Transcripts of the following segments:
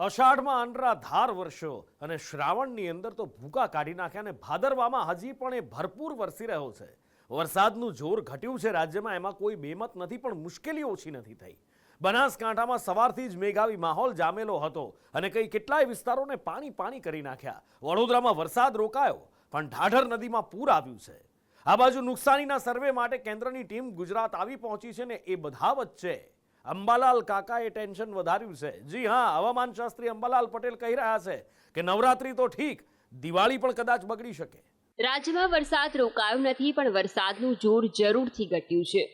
અષાઢમાં અનરાધાર વરસ્યો અને શ્રાવણની અંદર તો ભૂકા કાઢી નાખ્યા અને ભાદરવામાં હજી પણ એ ભરપૂર વરસી રહ્યો છે. વરસાદનું જોર ઘટ્યું છે રાજ્યમાં, એમાં કોઈ બેમત નથી, પણ મુશ્કેલી ઓછી નથી થઈ. બનાસકાંઠામાં સવારથી જ મેઘાવી માહોલ જામેલો હતો અને કેટલાય વિસ્તારોને પાણી કરી નાખ્યા. વડોદરામાં વરસાદ રોકાયો પણ ઢાઢર નદીમાં પૂર આવ્યું છે. આ બાજુ નુકસાનીના સર્વે માટે કેન્દ્રની ટીમ ગુજરાત આવી પહોંચી છે ને એ બધા વચ્ચે અંબાલાલ કાકાએ ટેન્શન વધાર્યું છે. જી હા, હવામાન શાસ્ત્રી અંબાલાલ પટેલ કહી રહ્યા છે કે નવરાત્રી તો ઠીક, દિવાળી પણ કદાચ બગડી શકે. રાજ્યમાં વરસાદ રોકાયો નથી, પણ વરસાદનું જોર જરૂરથી ઘટ્યું છે.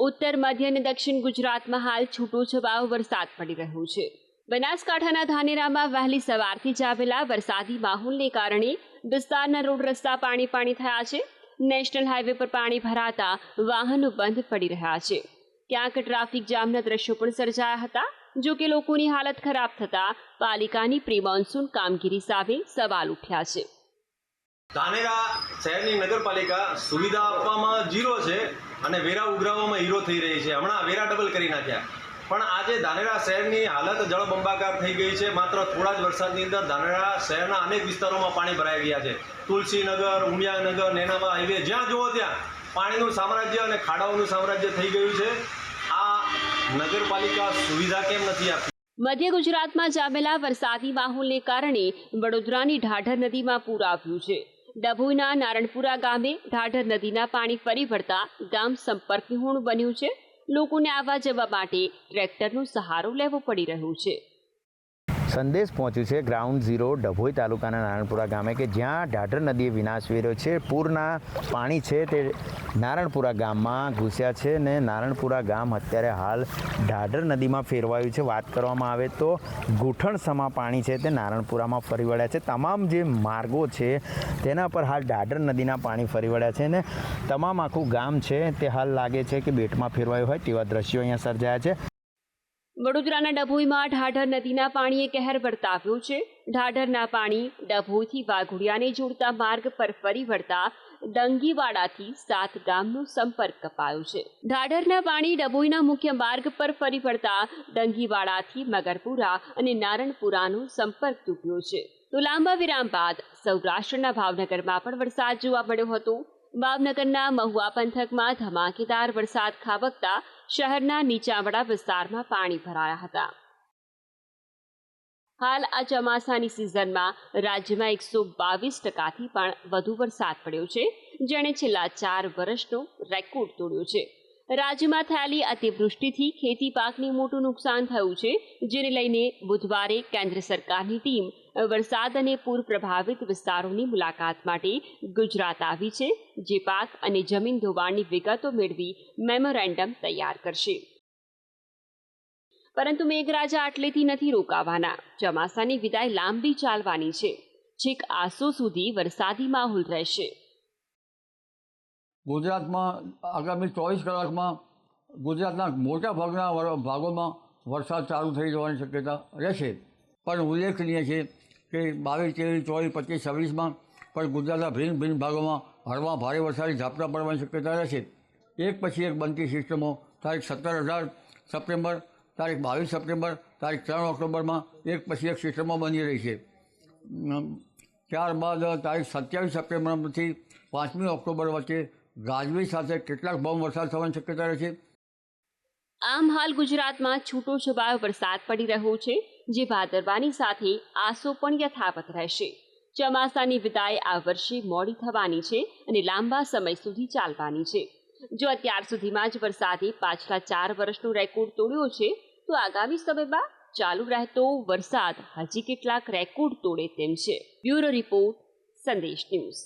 ઉત્તર મધ્ય અને દક્ષિણ ગુજરાતમાં હાલ છૂટો છવાયો વરસાદ પડી રહ્યો છે. બનાસકાંઠાના ધાનેરામાં વહેલી સવારથી જ આવેલા વરસાદી માહોલને કારણે વિસ્તારના રોડ રસ્તા પાણી થયા છે. નેશનલ હાઈવે પર પાણી ભરાતા વાહનો બંધ પડી રહ્યા છે. ક્યાંક ટ્રાફિક જામના દ્રશ્યો પણ સર્જાયા હતા. જો કે લોકોની હાલત ખરાબ થતા પાલિકાની પ્રી મોન્સૂન કામગીરી સામે સવાલ ઉઠ્યા છે. ધાનેરા શહેરની નગરપાલિકા સુવિધા આપવામાં ઝીરો છે અને વેરા ઉઘરાવવામાં હીરો થઈ રહી છે. હમણાં વેરા ડબલ કરી નાખ્યા, પણ આજે ધાનેરા શહેરની હાલત જળબંબાકાર થઈ ગઈ છે. માત્ર થોડા જ વરસાદની અંદર ધાનેરા શહેરના અનેક વિસ્તારોમાં પાણી ભરાઈ ગયા છે. તુલસીનગર, ઉમિયાનગર, નેનાવા હાઈવે, જ્યાં જુઓ ત્યાં પાણીનું સામ્રાજ્ય અને ખાડાઓનું સામ્રાજ્ય થઈ ગયું છે. આ નગરપાલિકા સુવિધા કેમ નથી આપતી? મધ્ય ગુજરાતમાં જામેલા વરસાદી માહોલને કારણે વડોદરાની ઢાઢર નદીમાં પૂર આવ્યું છે. ડભોઈના નારણપુરા ગામે ઢાઢર નદીના પાણી ફરી વળતા ગામ સંપર્ક વિહોણું બન્યું છે. લોકોને આવવા જવા માટે ટ્રેક્ટરનો સહારો લેવો પડી રહ્યો છે. સંદેશ પહોંચ્યું છે ગ્રાઉન્ડ ઝીરો ડભોઈ તાલુકાના નારણપુરા ગામે કે જ્યાં ઢાઢર નદીએ વિનાશ વેર્યો છે. પૂરના પાણી છે તે નારણપુરા ગામમાં ઘૂસ્યા છે ને નારણપુરા ગામ અત્યારે હાલ ઢાઢર નદીમાં ફેરવાયું છે. વાત કરવામાં આવે તો ઘૂંટણસમા પાણી છે તે નારણપુરામાં ફરી વળ્યા છે. તમામ જે માર્ગો છે તેના પર હાલ ઢાઢર નદીના પાણી ફરી વળ્યા છે ને તમામ આખું ગામ છે તે હાલ લાગે છે કે બેટમાં ફેરવાયું હોય તેવા દ્રશ્યો અહીંયા સર્જાયા છે. વડોદરાના ડભોઈમાં ઢાઢર નદીના પાણીએ કહેર વર્તાવ્યો છે. ઢાઢરના પાણી ડભોઈથી વાઘોડિયાને જોડતા માર્ગ પર ફરી વળતા ડંગીવાડાથી 7 ગામનો સંપર્ક કપાયો છે. ઢાઢરના પાણી ડભોઈના મુખ્ય માર્ગ પર ફરી વળતા ડંગીવાડાથી મગરપુરા અને નારણપુરાનો સંપર્ક તૂટ્યો છે. તો લાંબા વિરામ બાદ સૌરાષ્ટ્રના ભાવનગરમાં પણ વરસાદ જોવા મળ્યો હતો. ભાવનગરના મહુવા પંથકમાં ધમાકેદાર વરસાદ ખાબકતા શહેરના નીચાણવાળા વિસ્તારમાં પાણી ભરાયા હતા. હાલ આ ચોમાસાની સિઝનમાં રાજ્યમાં 122%થી પણ વધુ વરસાદ પડ્યો છે, જેણે છેલ્લા 4 વર્ષનો રેકોર્ડ તોડ્યો છે. રાજ્યમાં થયેલી અતિવૃષ્ટિથી ખેતી પાકને મોટું નુકસાન થયું છે, જેને લઈને બુધવારે કેન્દ્ર સરકારની ટીમ વરસાદ અને પૂર પ્રભાવિત વિસ્તારોની મુલાકાત માટે ગુજરાત આવી છે, જે પાક અને જમીન ધોવાણની વિગતો મેળવી મેમોરેન્ડમ તૈયાર કરશે. પરંતુ મેઘરાજા આટલેથી નથી રોકાવાના. ચોમાસાની વિદાય લાંબી ચાલવાની છે. છેક આસો સુધી વરસાદી માહોલ રહેશે. ગુજરાતમાં આગામી 24 કલાકમાં ગુજરાતના મોટા ભાગના ભાગોમાં વરસાદ ચાલુ થઈ જવાની શક્યતા રહેશે. પણ ઉલ્લેખનીય છે કે 22, 23, 24, 25, 26માં પણ ગુજરાતના ભિન્ન ભાગોમાં હળવા ભારે વરસાદી ઝાપટા પડવાની શક્યતા રહેશે. એક પછી એક બનતી સિસ્ટમો તારીખ 17-18 સપ્ટેમ્બર, તારીખ 22 સપ્ટેમ્બર, તારીખ 3 ઓક્ટોબરમાં એક પછી એક સિસ્ટમો બની રહી છે. ત્યારબાદ તારીખ 27 સપ્ટેમ્બરથી 5મી ઓક્ટોબર વચ્ચે ગાજવીજ સાથે કેટલાક બહુ વરસાદ થવાની શક્યતા રહે છે. આમ હાલ ગુજરાતમાં છૂટો છવાયો વરસાદ પડી રહ્યો છે, જે ભાદરવાની સાથે આસો પણ યથાવત રહેશે. ચોમાસાની વિદાય આ વર્ષે મોડી થવાની છે અને લાંબા સમય સુધી ચાલવાની છે. જો અત્યાર સુધીમાં જ વરસાદે પાછલા 4 વર્ષનો રેકોર્ડ તોડ્યો છે, તો આગામી સમયમાં ચાલુ રહેતો વરસાદ હજી કેટલાક રેકોર્ડ તોડે તેમ છે. બ્યુરો રિપોર્ટ, સંદેશ ન્યૂઝ.